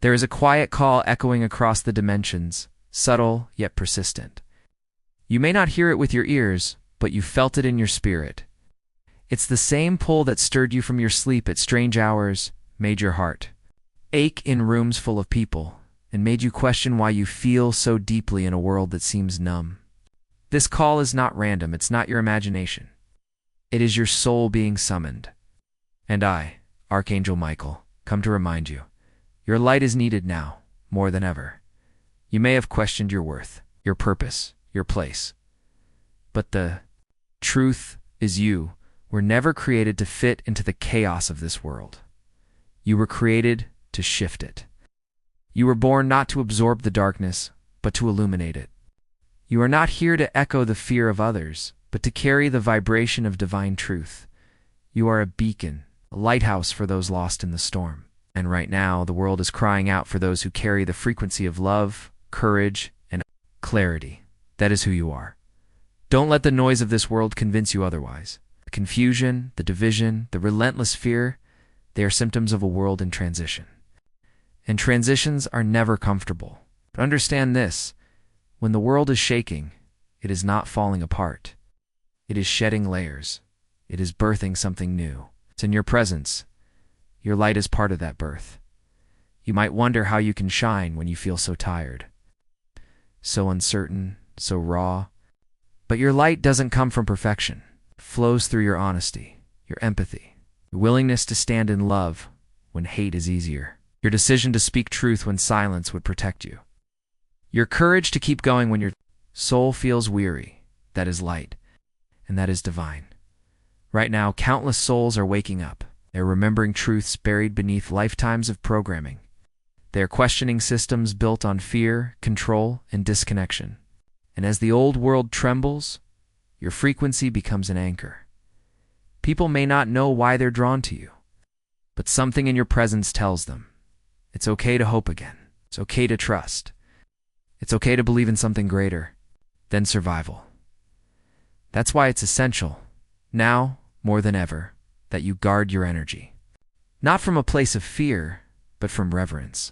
There is a quiet call echoing across the dimensions, subtle yet persistent. You may not hear it with your ears, but you felt it in your spirit. It's the same pull that stirred you from your sleep at strange hours, made your heart ache in rooms full of people, and made you question why you feel so deeply in a world that seems numb. This call is not random, it's not your imagination. It is your soul being summoned. And I, Archangel Michael, come to remind you, your light is needed now, more than ever. You may have questioned your worth, your purpose, your place. But the truth is you were never created to fit into the chaos of this world. You were created to shift it. You were born not to absorb the darkness, but to illuminate it. You are not here to echo the fear of others, but to carry the vibration of divine truth. You are a beacon, a lighthouse for those lost in the storm. And right now, the world is crying out for those who carry the frequency of love, courage, and clarity. That is who you are. Don't let the noise of this world convince you otherwise. The confusion, the division, the relentless fear, they are symptoms of a world in transition. And transitions are never comfortable. But understand this, when the world is shaking, it is not falling apart. It is shedding layers. It is birthing something new. It's in your presence. Your light is part of that birth. You might wonder how you can shine when you feel so tired, so uncertain, so raw. But your light doesn't come from perfection. It flows through your honesty, your empathy, your willingness to stand in love when hate is easier, your decision to speak truth when silence would protect you, your courage to keep going when your soul feels weary. That is light, and that is divine. Right now, countless souls are waking up. They're remembering truths buried beneath lifetimes of programming. They're questioning systems built on fear, control, and disconnection. And as the old world trembles, your frequency becomes an anchor. People may not know why they're drawn to you, but something in your presence tells them. It's okay to hope again. It's okay to trust. It's okay to believe in something greater than survival. That's why it's essential, now more than ever, that you guard your energy. Not from a place of fear, but from reverence.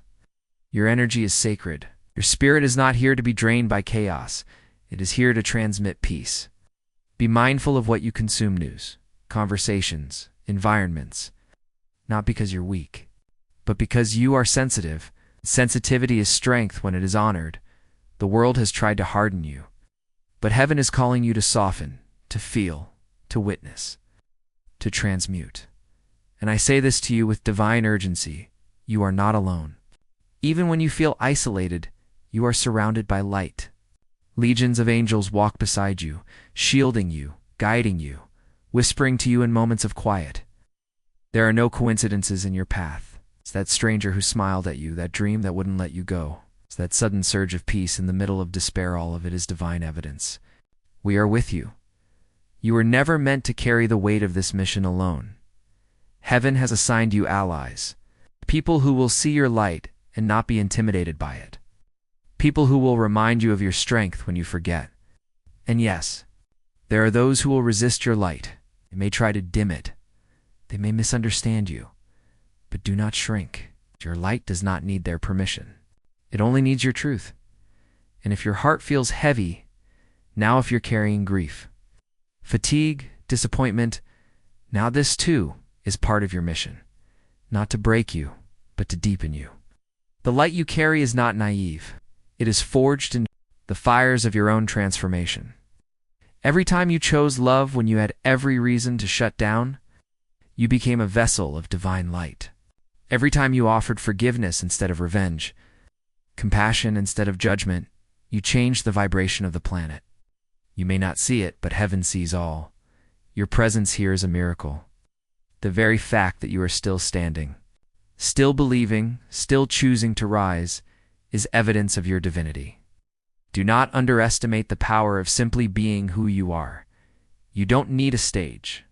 Your energy is sacred. Your spirit is not here to be drained by chaos. It is here to transmit peace. Be mindful of what you consume: news, conversations, environments. Not because you're weak, but because you are sensitive. Sensitivity is strength when it is honored. The world has tried to harden you, but heaven is calling you to soften, to feel, to witness, to transmute. And I say this to you with divine urgency: you are not alone. Even when you feel isolated, you are surrounded by light. Legions of angels walk beside you, shielding you, guiding you, whispering to you in moments of quiet. There are no coincidences in your path. It's that stranger who smiled at you, that dream that wouldn't let you go. It's that sudden surge of peace in the middle of despair. All of it is divine evidence. We are with you. You were never meant to carry the weight of this mission alone. Heaven has assigned you allies, people who will see your light and not be intimidated by it. People who will remind you of your strength when you forget. And yes, there are those who will resist your light. They may try to dim it. They may misunderstand you. But do not shrink. Your light does not need their permission. It only needs your truth. And if your heart feels heavy, now if you're carrying grief, fatigue, disappointment, now this too is part of your mission. Not to break you, but to deepen you. The light you carry is not naive. It is forged in the fires of your own transformation. Every time you chose love when you had every reason to shut down, you became a vessel of divine light. Every time you offered forgiveness instead of revenge, compassion instead of judgment, you changed the vibration of the planet. You may not see it, but heaven sees all. Your presence here is a miracle. The very fact that you are still standing, still believing, still choosing to rise, is evidence of your divinity. Do not underestimate the power of simply being who you are. You don't need a stage.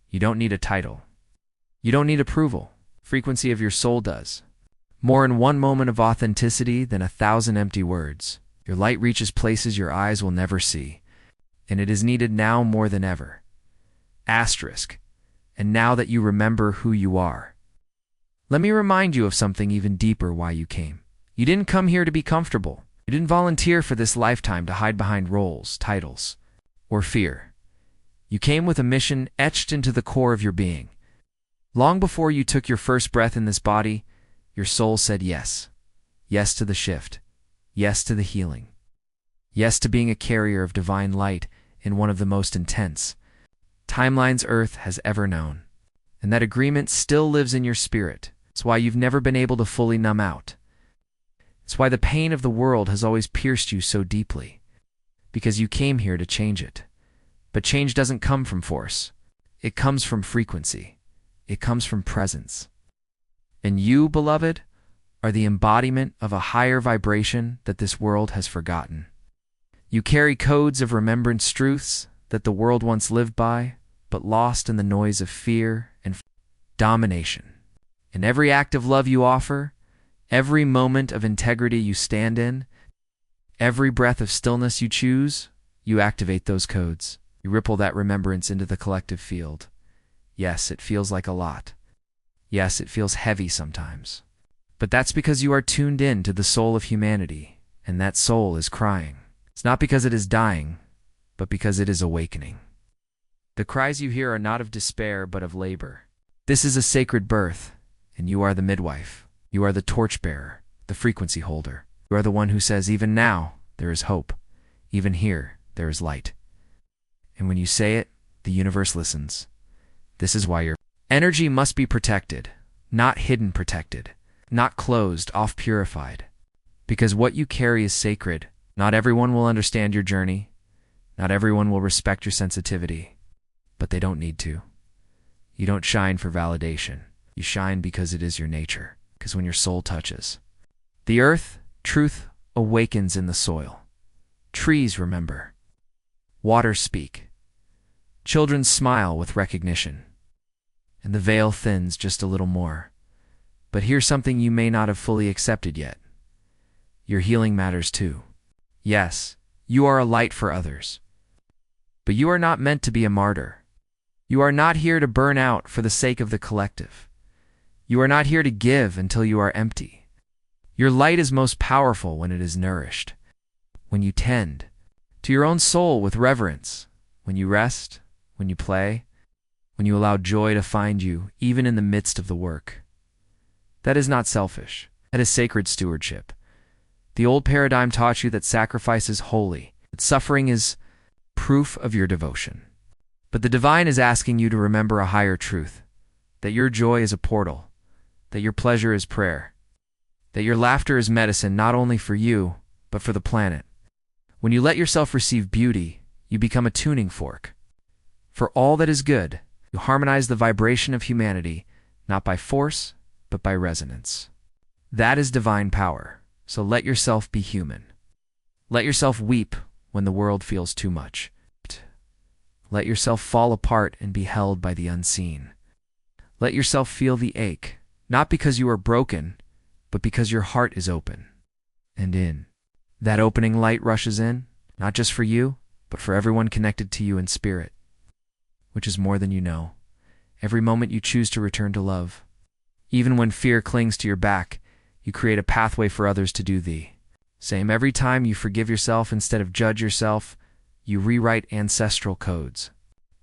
You don't need a title. You don't need approval. Frequency of your soul does. More in one moment of authenticity than 1,000 empty words. Your light reaches places your eyes will never see, and it is needed now more than ever. Asterisk. And now that you remember who you are, Let me remind you of something even deeper why you came. You didn't come here to be comfortable. You didn't volunteer for this lifetime to hide behind roles, titles, or fear. You came with a mission etched into the core of your being. Long before you took your first breath in this body, your soul said yes. Yes to the shift. Yes to the healing. Yes to being a carrier of divine light in one of the most intense timelines Earth has ever known. And that agreement still lives in your spirit. It's why you've never been able to fully numb out. It's why the pain of the world has always pierced you so deeply. Because you came here to change it. But change doesn't come from force. It comes from frequency. It comes from presence. And you, beloved, are the embodiment of a higher vibration that this world has forgotten. You carry codes of remembrance truths that the world once lived by, but lost in the noise of fear and domination. In every act of love you offer, every moment of integrity you stand in, every breath of stillness you choose, you activate those codes. You ripple that remembrance into the collective field. Yes, it feels like a lot. Yes, it feels heavy sometimes. But that's because you are tuned in to the soul of humanity, and that soul is crying. It's not because it is dying, but because it is awakening. The cries you hear are not of despair, but of labor. This is a sacred birth, and you are the midwife. You are the torchbearer, the frequency holder. You are the one who says, even now, there is hope. Even here, there is light. And when you say it, the universe listens. This is why your energy must be protected, not hidden protected, not closed off purified. Because what you carry is sacred. Not everyone will understand your journey. Not everyone will respect your sensitivity. But they don't need to. You don't shine for validation. You shine because it is your nature. Because when your soul touches the earth, truth awakens in the soil. Trees remember. Waters speak. Children smile with recognition. And the veil thins just a little more. But here's something you may not have fully accepted yet. Your healing matters too. Yes, you are a light for others. But you are not meant to be a martyr. You are not here to burn out for the sake of the collective. You are not here to give until you are empty. Your light is most powerful when it is nourished. When you tend to your own soul with reverence. When you rest, when you play, when you allow joy to find you even in the midst of the work. That is not selfish. That is sacred stewardship. The old paradigm taught you that sacrifice is holy, that suffering is proof of your devotion. But the divine is asking you to remember a higher truth, that your joy is a portal, that your pleasure is prayer, that your laughter is medicine not only for you, but for the planet. When you let yourself receive beauty, you become a tuning fork. For all that is good, you harmonize the vibration of humanity, not by force, but by resonance. That is divine power. So let yourself be human. Let yourself weep when the world feels too much. Let yourself fall apart and be held by the unseen. Let yourself feel the ache, not because you are broken, but because your heart is open. And in that opening, light rushes in, not just for you, but for everyone connected to you in spirit, which is more than you know. Every moment you choose to return to love. Even when fear clings to your back, you create a pathway for others to do the same. Every time you forgive yourself instead of judge yourself, you rewrite ancestral codes.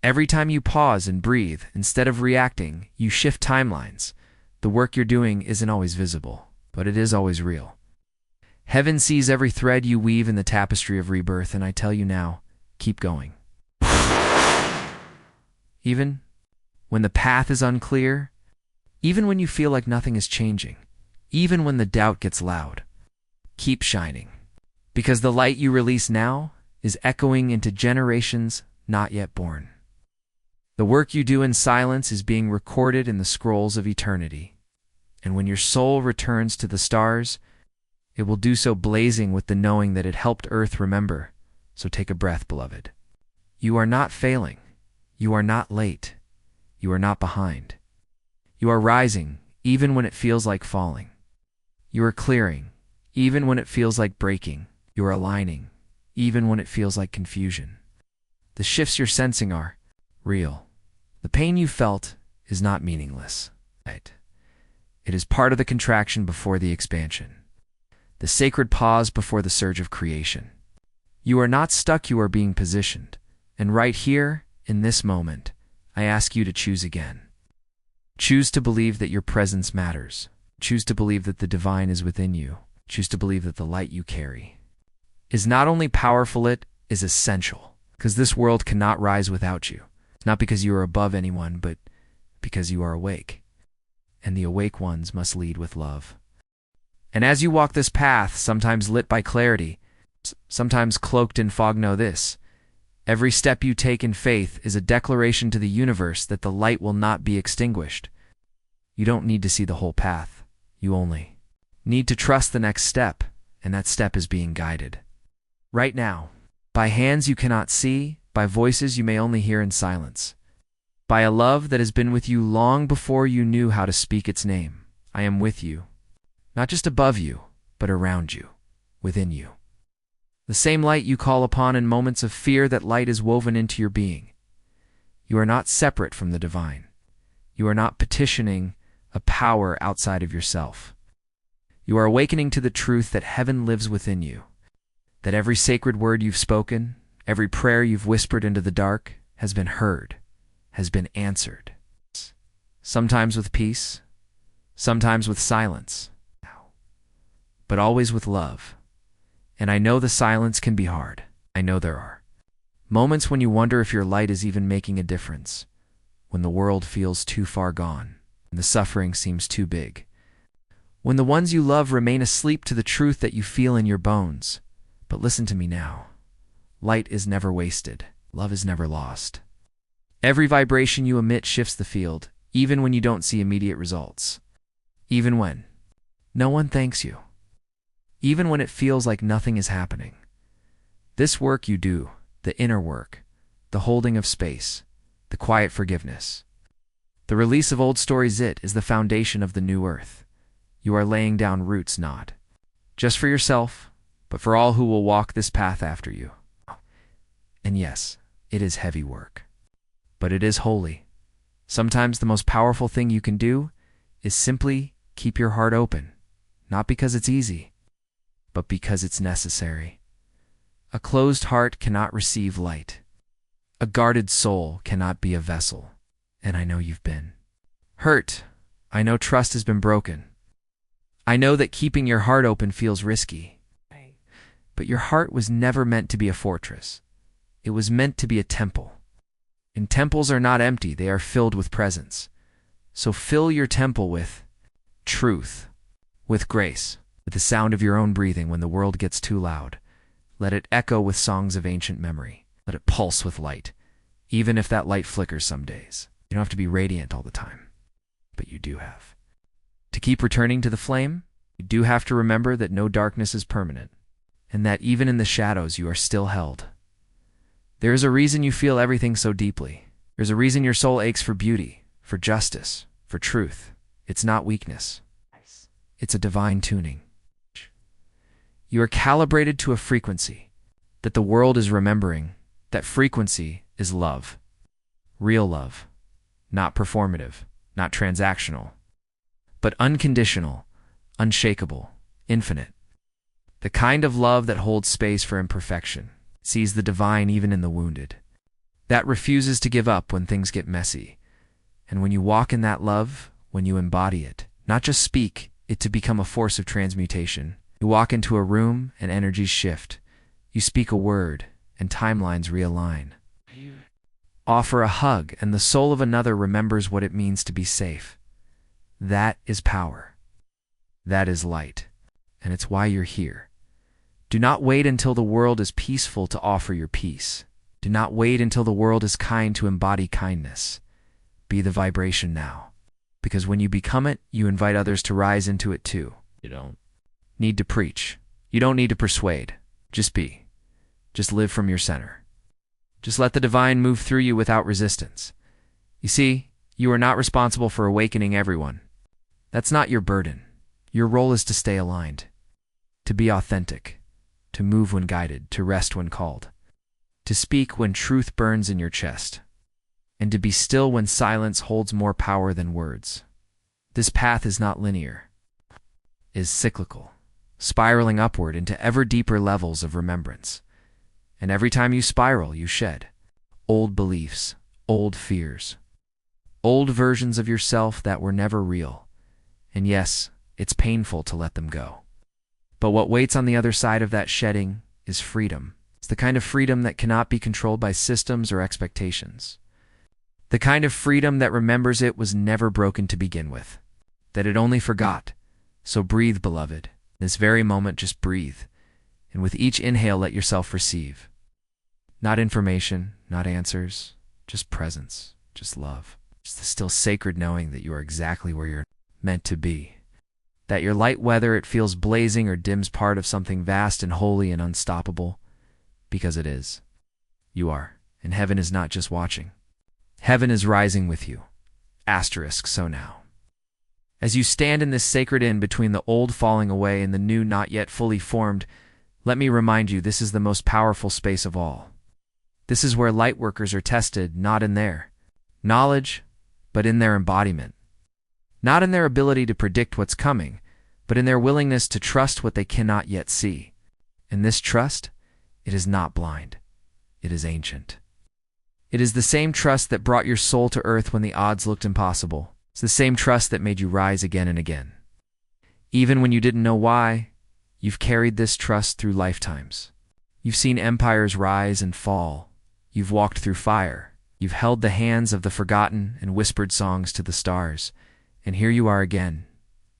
Every time you pause and breathe instead of reacting, you shift timelines. The work you're doing isn't always visible, but it is always real. Heaven sees every thread you weave in the tapestry of rebirth, and I tell you now, keep going. Even when the path is unclear, even when you feel like nothing is changing, even when the doubt gets loud, keep shining. Because the light you release now is echoing into generations not yet born. The work you do in silence is being recorded in the scrolls of eternity. And when your soul returns to the stars, it will do so blazing with the knowing that it helped Earth remember. So take a breath, beloved. You are not failing. You are not late. You are not behind. You are rising, even when it feels like falling. You are clearing, even when it feels like breaking. You are aligning, even when it feels like confusion. The shifts you're sensing are real. The pain you felt is not meaningless. Right? It is part of the contraction before the expansion, the sacred pause before the surge of creation. You are not stuck, you are being positioned. And right here, in this moment, I ask you to choose again. Choose to believe that your presence matters. Choose to believe that the divine is within you. Choose to believe that the light you carry is not only powerful, it is essential. Because this world cannot rise without you. Not because you are above anyone, but because you are awake. And the awake ones must lead with love. And as you walk this path, sometimes lit by clarity, sometimes cloaked in fog, know this: every step you take in faith is a declaration to the universe that the light will not be extinguished. You don't need to see the whole path. You only need to trust the next step, and that step is being guided. Right now, by hands you cannot see, by voices you may only hear in silence, by a love that has been with you long before you knew how to speak its name. I am with you, not just above you, but around you, within you. The same light you call upon in moments of fear, that light is woven into your being. You are not separate from the divine. You are not petitioning a power outside of yourself. You are awakening to the truth that heaven lives within you, that every sacred word you've spoken, every prayer you've whispered into the dark has been heard, has been answered. Sometimes with peace, sometimes with silence, but always with love. And I know the silence can be hard. I know there are moments when you wonder if your light is even making a difference, when the world feels too far gone, and the suffering seems too big, when the ones you love remain asleep to the truth that you feel in your bones. But listen to me now. Light is never wasted. Love is never lost. Every vibration you emit shifts the field, even when you don't see immediate results. Even when no one thanks you. Even when it feels like nothing is happening. This work you do, the inner work, the holding of space, the quiet forgiveness, the release of old stories, it is the foundation of the new earth. You are laying down roots not just for yourself, but for all who will walk this path after you. And yes, it is heavy work, but it is holy. Sometimes the most powerful thing you can do is simply keep your heart open, not because it's easy, but because it's necessary. A closed heart cannot receive light. A guarded soul cannot be a vessel. And I know you've been hurt. I know trust has been broken. I know that keeping your heart open feels risky. But your heart was never meant to be a fortress. It was meant to be a temple. And temples are not empty, they are filled with presence. So fill your temple with truth, with grace, with the sound of your own breathing when the world gets too loud. Let it echo with songs of ancient memory. Let it pulse with light, even if that light flickers some days. You don't have to be radiant all the time, but you do have to keep returning to the flame. You do have to remember that no darkness is permanent, and that even in the shadows you are still held. There is a reason you feel everything so deeply. There's a reason your soul aches for beauty, for justice, for truth. It's not weakness. It's a divine tuning. You are calibrated to a frequency that the world is remembering. That frequency is love. Real love. Not performative, not transactional, but unconditional, unshakable, infinite. The kind of love that holds space for imperfection, sees the divine even in the wounded, that refuses to give up when things get messy. And when you walk in that love, when you embody it, not just speak it to become a force of transmutation, you walk into a room and energies shift. You speak a word and timelines realign. Offer a hug and the soul of another remembers what it means to be safe. That is power. That is light. And it's why you're here. Do not wait until the world is peaceful to offer your peace. Do not wait until the world is kind to embody kindness. Be the vibration now. Because when you become it, you invite others to rise into it too. You don't need to preach. You don't need to persuade. Just be. Just live from your center. Just let the divine move through you without resistance. You see, you are not responsible for awakening everyone. That's not your burden. Your role is to stay aligned, to be authentic, to move when guided, to rest when called, to speak when truth burns in your chest, and to be still when silence holds more power than words. This path is not linear, is cyclical, spiraling upward into ever deeper levels of remembrance. And every time you spiral, you shed old beliefs, old fears, old versions of yourself that were never real. And yes, it's painful to let them go. But what waits on the other side of that shedding is freedom. It's the kind of freedom that cannot be controlled by systems or expectations. The kind of freedom that remembers it was never broken to begin with, that it only forgot. So breathe, beloved. In this very moment, just breathe. And with each inhale, let yourself receive. Not information, not answers, just presence, just love. Just the still sacred knowing that you are exactly where you're meant to be. That your light, whether it feels blazing or dims part of something vast and holy and unstoppable, because it is. You are. And heaven is not just watching. Heaven is rising with you. Asterisk, so now. As you stand in this sacred inn between the old falling away and the new not yet fully formed, let me remind you this is the most powerful space of all. This is where light workers are tested, not in their knowledge, but in their embodiment. Not in their ability to predict what's coming, but in their willingness to trust what they cannot yet see. And this trust, it is not blind. It is ancient. It is the same trust that brought your soul to earth when the odds looked impossible. It's the same trust that made you rise again and again. Even when you didn't know why, you've carried this trust through lifetimes. You've seen empires rise and fall. You've walked through fire. You've held the hands of the forgotten and whispered songs to the stars. And here you are again,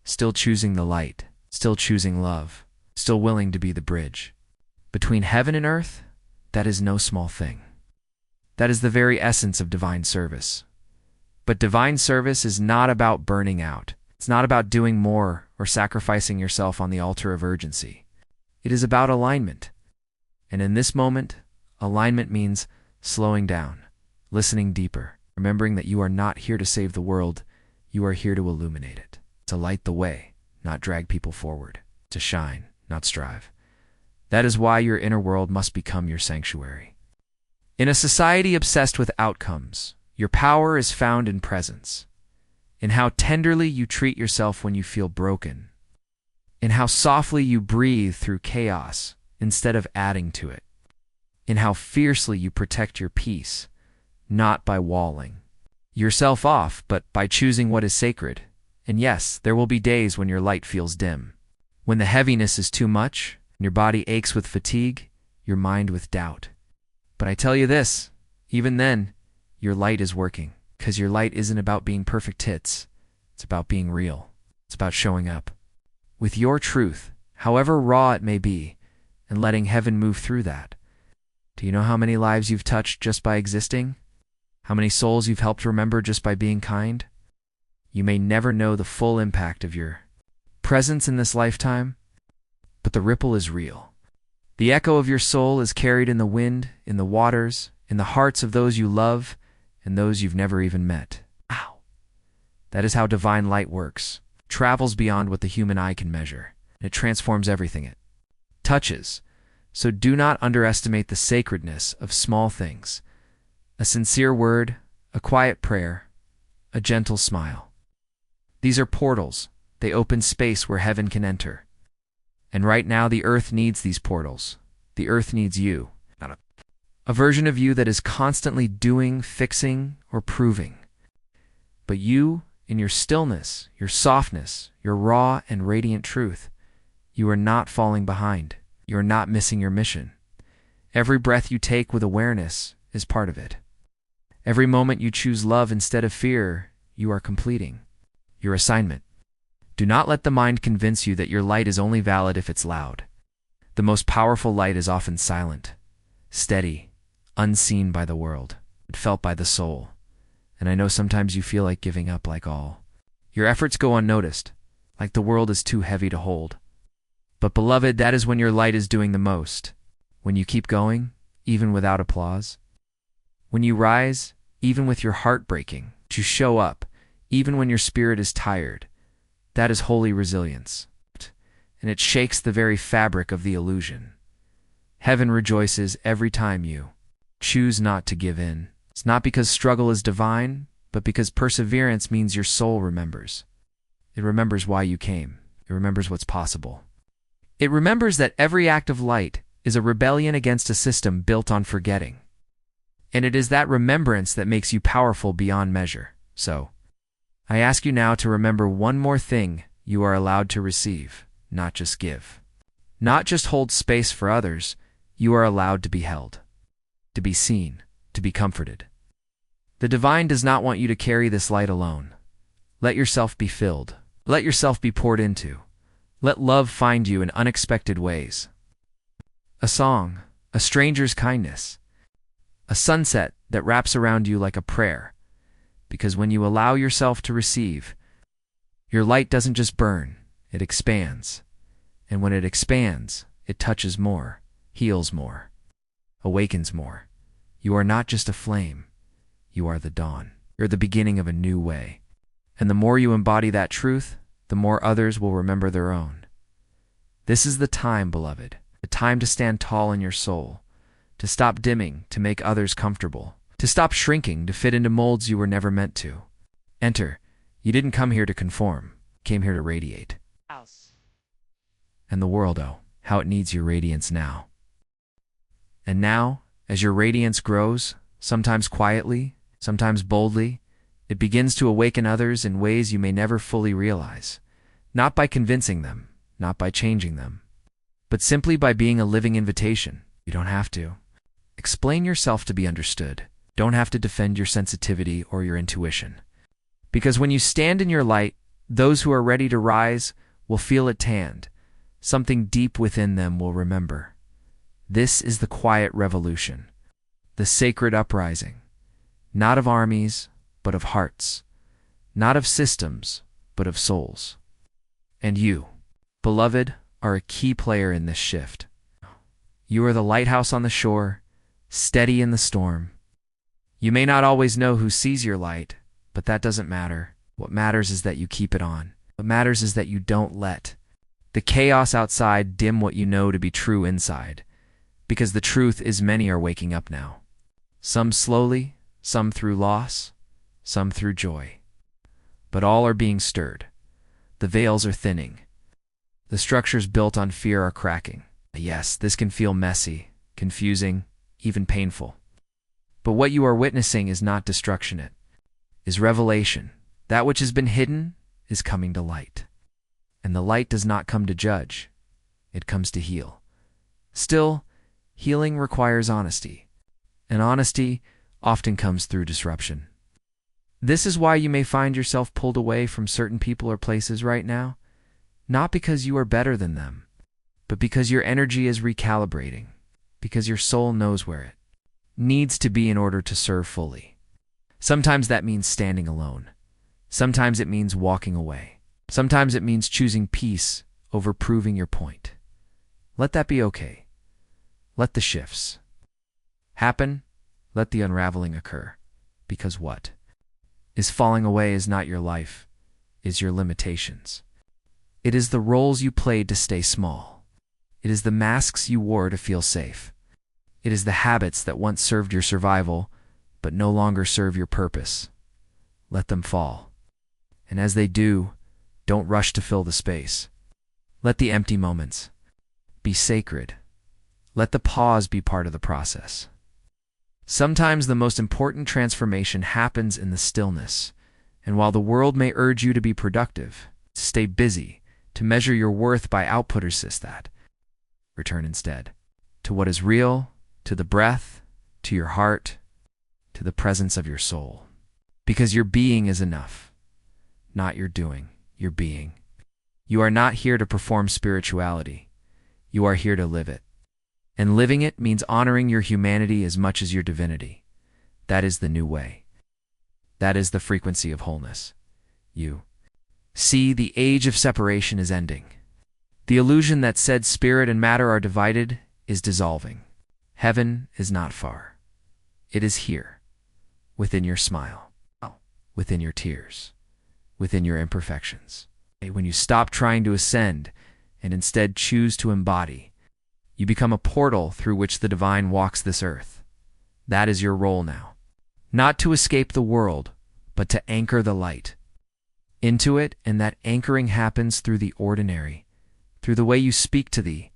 still choosing the light, still choosing love, still willing to be the bridge. Between heaven and earth, that is no small thing. That is the very essence of divine service. But divine service is not about burning out. It's not about doing more or sacrificing yourself on the altar of urgency. It is about alignment. And in this moment, alignment means slowing down, listening deeper, remembering that you are not here to save the world. You are here to illuminate it, to light the way, not drag people forward, to shine, not strive. That is why your inner world must become your sanctuary. In a society obsessed with outcomes, your power is found in presence, in how tenderly you treat yourself when you feel broken, in how softly you breathe through chaos instead of adding to it, in how fiercely you protect your peace, not by walling yourself off, but by choosing what is sacred. And yes, there will be days when your light feels dim, when the heaviness is too much, and your body aches with fatigue, your mind with doubt. But I tell you this, even then, your light is working, because your light isn't about being perfect hits. It's about being real. It's about showing up with your truth, however raw it may be, and letting heaven move through that. Do you know how many lives you've touched just by existing? How many souls you've helped remember just by being kind? You may never know the full impact of your presence in this lifetime, but the ripple is real. The echo of your soul is carried in the wind, in the waters, in the hearts of those you love and those you've never even met. Ow! That is how divine light works. It travels beyond what the human eye can measure. It transforms everything it touches. So do not underestimate the sacredness of small things. A sincere word, a quiet prayer, a gentle smile. These are portals. They open space where heaven can enter. And right now the earth needs these portals. The earth needs you, not a version of you that is constantly doing, fixing, or proving. But you, in your stillness, your softness, your raw and radiant truth, you are not falling behind. You are not missing your mission. Every breath you take with awareness is part of it. Every moment you choose love instead of fear, you are completing your assignment. Do not let the mind convince you that your light is only valid if it's loud. The most powerful light is often silent, steady, unseen by the world, but felt by the soul. And I know sometimes you feel like giving up, like all your efforts go unnoticed, like the world is too heavy to hold. But beloved, that is when your light is doing the most. When you keep going, even without applause. When you rise, even with your heart breaking, to show up, even when your spirit is tired. That is holy resilience, and it shakes the very fabric of the illusion. Heaven rejoices every time you choose not to give in. It's not because struggle is divine, but because perseverance means your soul remembers. It remembers why you came. It remembers what's possible. It remembers that every act of light is a rebellion against a system built on forgetting. And it is that remembrance that makes you powerful beyond measure. So, I ask you now to remember one more thing you are allowed to receive, not just give. Not just hold space for others, you are allowed to be held, to be seen, to be comforted. The divine does not want you to carry this light alone. Let yourself be filled. Let yourself be poured into. Let love find you in unexpected ways. A song, a stranger's kindness, a sunset that wraps around you like a prayer. Because when you allow yourself to receive, your light doesn't just burn, it expands. And when it expands, it touches more, heals more, awakens more. You are not just a flame. You are the dawn. You're the beginning of a new way. And the more you embody that truth, the more others will remember their own. This is the time, beloved, the time to stand tall in your soul, to stop dimming, to make others comfortable, to stop shrinking, to fit into molds you were never meant to. Enter. You didn't come here to conform. You came here to radiate. And the world, oh, how it needs your radiance now. And now, as your radiance grows, sometimes quietly, sometimes boldly, it begins to awaken others in ways you may never fully realize. Not by convincing them, not by changing them, but simply by being a living invitation. You don't have to. Explain yourself to be understood. Don't have to defend your sensitivity or your intuition. Because when you stand in your light, those who are ready to rise will feel it tanned. Something deep within them will remember. This is the quiet revolution, the sacred uprising, not of armies, but of hearts, not of systems, but of souls. And you, beloved, are a key player in this shift. You are the lighthouse on the shore, steady in the storm. You may not always know who sees your light, but that doesn't matter. What matters is that you keep it on. What matters is that you don't let the chaos outside dim what you know to be true inside, because the truth is many are waking up now. Some slowly, some through loss, some through joy. But all are being stirred. The veils are thinning. The structures built on fear are cracking. Yes, this can feel messy, confusing, even painful. But what you are witnessing is not destruction, it is revelation. That which has been hidden is coming to light. And the light does not come to judge, it comes to heal. Still, healing requires honesty, and honesty often comes through disruption. This is why you may find yourself pulled away from certain people or places right now, not because you are better than them, but because your energy is recalibrating, because your soul knows where it needs to be in order to serve fully. Sometimes that means standing alone. Sometimes it means walking away. Sometimes it means choosing peace over proving your point. Let that be okay. Let the shifts happen. Let the unraveling occur. Because what is falling away is not your life, is your limitations. It is the roles you played to stay small. It is the masks you wore to feel safe. It is the habits that once served your survival, but no longer serve your purpose. Let them fall. And as they do, don't rush to fill the space. Let the empty moments be sacred. Let the pause be part of the process. Sometimes the most important transformation happens in the stillness, and while the world may urge you to be productive, to stay busy, to measure your worth by output, resist that. Return instead to what is real, to the breath, to your heart, to the presence of your soul. Because your being is enough, not your doing. Your being. You are not here to perform spirituality. You are here to live it. And living it means honoring your humanity as much as your divinity. That is the new way. That is the frequency of wholeness. You see, the age of separation is ending. The illusion that said spirit and matter are divided is dissolving. Heaven is not far. It is here, within your smile, within your tears, within your imperfections. When you stop trying to ascend and instead choose to embody, you become a portal through which the divine walks this earth. That is your role now. Not to escape the world, but to anchor the light. into it, and that anchoring happens through the ordinary, through the way you speak to the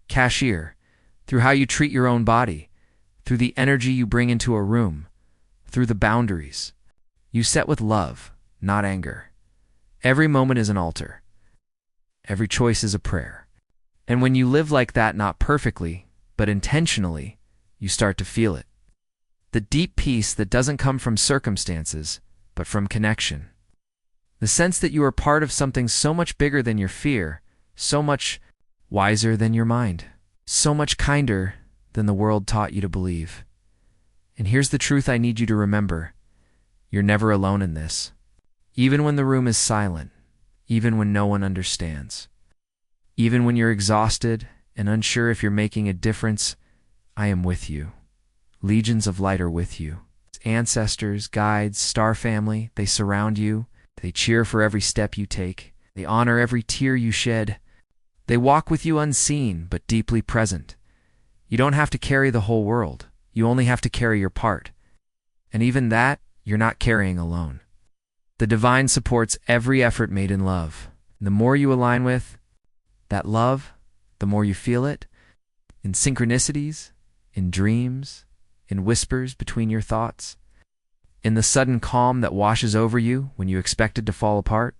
cashier, through how you treat your own body, through the energy you bring into a room, through the boundaries you set with love, not anger. Every moment is an altar. Every choice is a prayer. And when you live like that, not perfectly, but intentionally, you start to feel it. The deep peace that doesn't come from circumstances, but from connection. The sense that you are part of something so much bigger than your fear, so much wiser than your mind, so much kinder than the world taught you to believe. And here's the truth I need you to remember. You're never alone in this. Even when the room is silent, even when no one understands, even when you're exhausted and unsure if you're making a difference, I am with you. Legions of light are with you. Ancestors, guides, star family, they surround you. They cheer for every step you take. They honor every tear you shed. They walk with you unseen, but deeply present. You don't have to carry the whole world. You only have to carry your part. And even that, you're not carrying alone. The divine supports every effort made in love. And the more you align with that love, the more you feel it in synchronicities, in dreams, in whispers between your thoughts, in the sudden calm that washes over you when you expected to fall apart.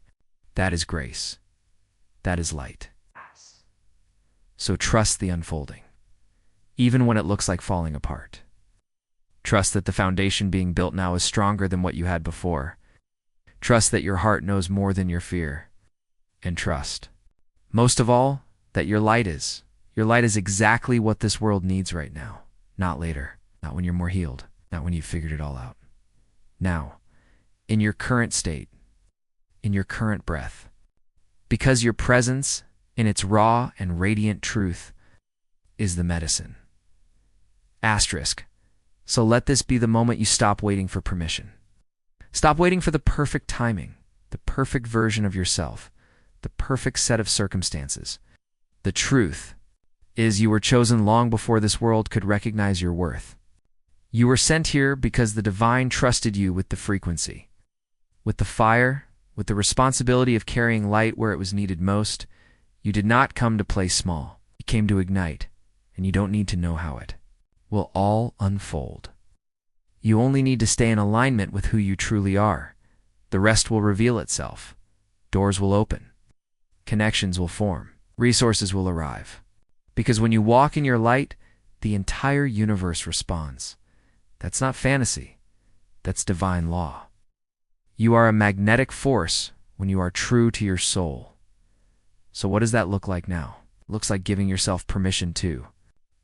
That is grace. That is light. So trust the unfolding, even when it looks like falling apart. Trust that the foundation being built now is stronger than what you had before. Trust that your heart knows more than your fear. And trust, most of all, that your light is. Your light is exactly what this world needs right now, not later, not when you're more healed, not when you've figured it all out. Now, in your current state, in your current breath, because your presence, in its raw and radiant truth, is the medicine. Asterisk. So let this be the moment you stop waiting for permission. Stop waiting for the perfect timing, the perfect version of yourself, the perfect set of circumstances. The truth is you were chosen long before this world could recognize your worth. You were sent here because the divine trusted you with the frequency, with the fire, with the responsibility of carrying light where it was needed most. You did not come to play small. You came to ignite, and you don't need to know how it will all unfold. You only need to stay in alignment with who you truly are. The rest will reveal itself. Doors will open. Connections will form. Resources will arrive. Because when you walk in your light, the entire universe responds. That's not fantasy. That's divine law. You are a magnetic force when you are true to your soul. So what does that look like now? It looks like giving yourself permission to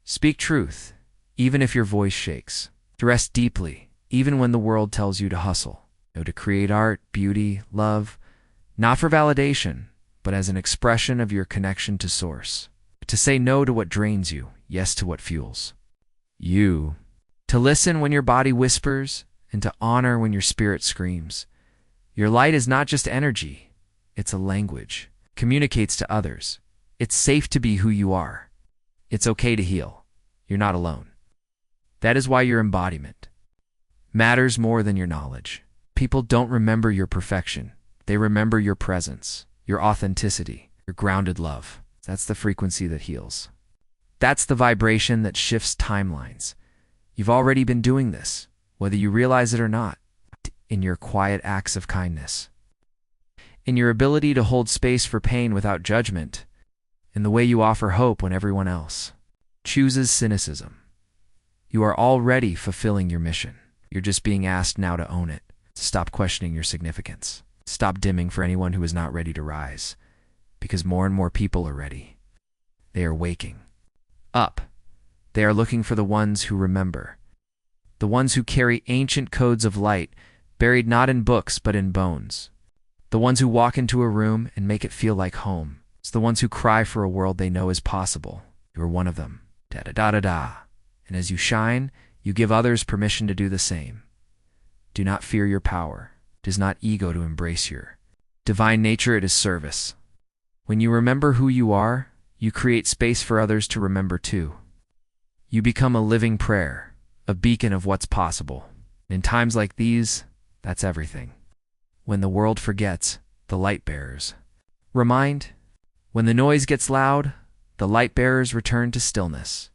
speak truth, even if your voice shakes. To rest deeply, even when the world tells you to hustle. To create art, beauty, love, not for validation, but as an expression of your connection to source. To say no to what drains you, yes to what fuels you. To listen when your body whispers, and to honor when your spirit screams. Your light is not just energy, it's a language. It communicates to others. It's safe to be who you are. It's okay to heal. You're not alone. That is why your embodiment matters more than your knowledge. People don't remember your perfection. They remember your presence, your authenticity, your grounded love. That's the frequency that heals. That's the vibration that shifts timelines. You've already been doing this, whether you realize it or not, in your quiet acts of kindness, in your ability to hold space for pain without judgment, in the way you offer hope when everyone else chooses cynicism. You are already fulfilling your mission. You're just being asked now to own it. Stop questioning your significance. Stop dimming for anyone who is not ready to rise, because more and more people are ready. They are waking up. They are looking for the ones who remember, the ones who carry ancient codes of light, buried not in books but in bones, the ones who walk into a room and make it feel like home. It's the ones who cry for a world they know is possible. You are one of them. Da-da-da-da-da. And as you shine, you give others permission to do the same. Do not fear your power. It is not ego to embrace your divine nature. It is service. When you remember who you are, you create space for others to remember too. You become a living prayer, a beacon of what's possible. In times like these, that's everything. When the world forgets, the light bearers. Remind, when the noise gets loud, the light bearers return to stillness.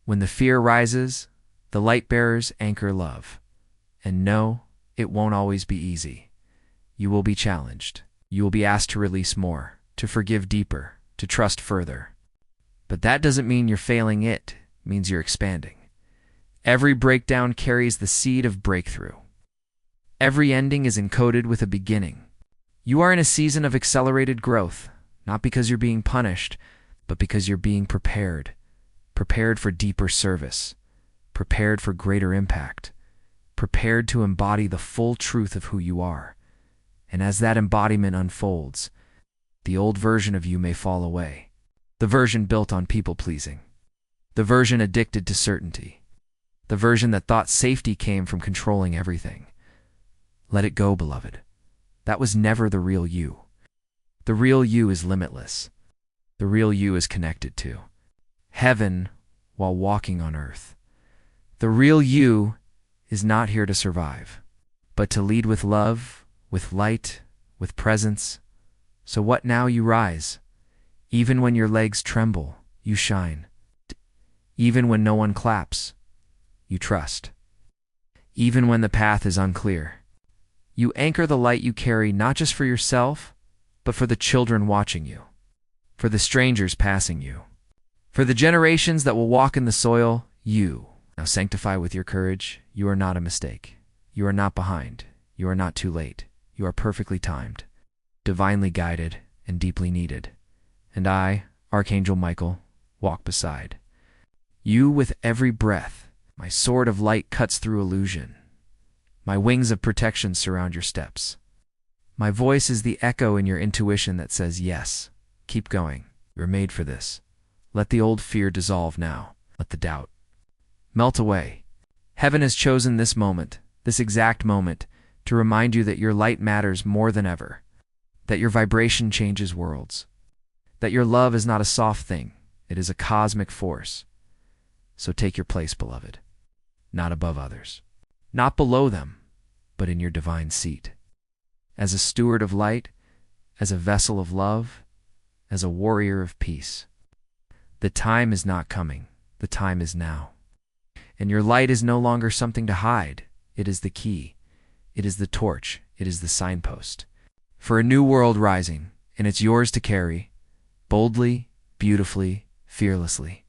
When the fear rises, the light bearers anchor love. And no, it won't always be easy. You will be challenged. You will be asked to release more, to forgive deeper, to trust further. But that doesn't mean you're failing, it means you're expanding. Every breakdown carries the seed of breakthrough. Every ending is encoded with a beginning. You are in a season of accelerated growth, not because you're being punished, but because you're being prepared. Prepared for deeper service. Prepared for greater impact. Prepared to embody the full truth of who you are. And as that embodiment unfolds, the old version of you may fall away. The version built on people-pleasing. The version addicted to certainty. The version that thought safety came from controlling everything. Let it go, beloved. That was never the real you. The real you is limitless. The real you is connected to heaven while walking on earth. The real you is not here to survive, but to lead with love, with light, with presence. So what now? You rise. Even when your legs tremble, you shine. Even when no one claps, you trust. Even when the path is unclear, you anchor the light you carry, not just for yourself, but for the children watching you, for the strangers passing you, for the generations that will walk in the soil you now sanctify with your courage. You are not a mistake. You are not behind. You are not too late. You are perfectly timed, divinely guided, and deeply needed. And I, Archangel Michael, walk beside you with every breath. My sword of light cuts through illusion. My wings of protection surround your steps. My voice is the echo in your intuition that says, yes, keep going. You're made for this. Let the old fear dissolve now. Let the doubt melt away. Heaven has chosen this moment, this exact moment, to remind you that your light matters more than ever, that your vibration changes worlds, that your love is not a soft thing, it is a cosmic force. So take your place, beloved, not above others, not below them, but in your divine seat. As a steward of light, as a vessel of love, as a warrior of peace. The time is not coming, the time is now. And your light is no longer something to hide, it is the key. It is the torch, it is the signpost. For a new world rising, and it's yours to carry, boldly, beautifully, fearlessly.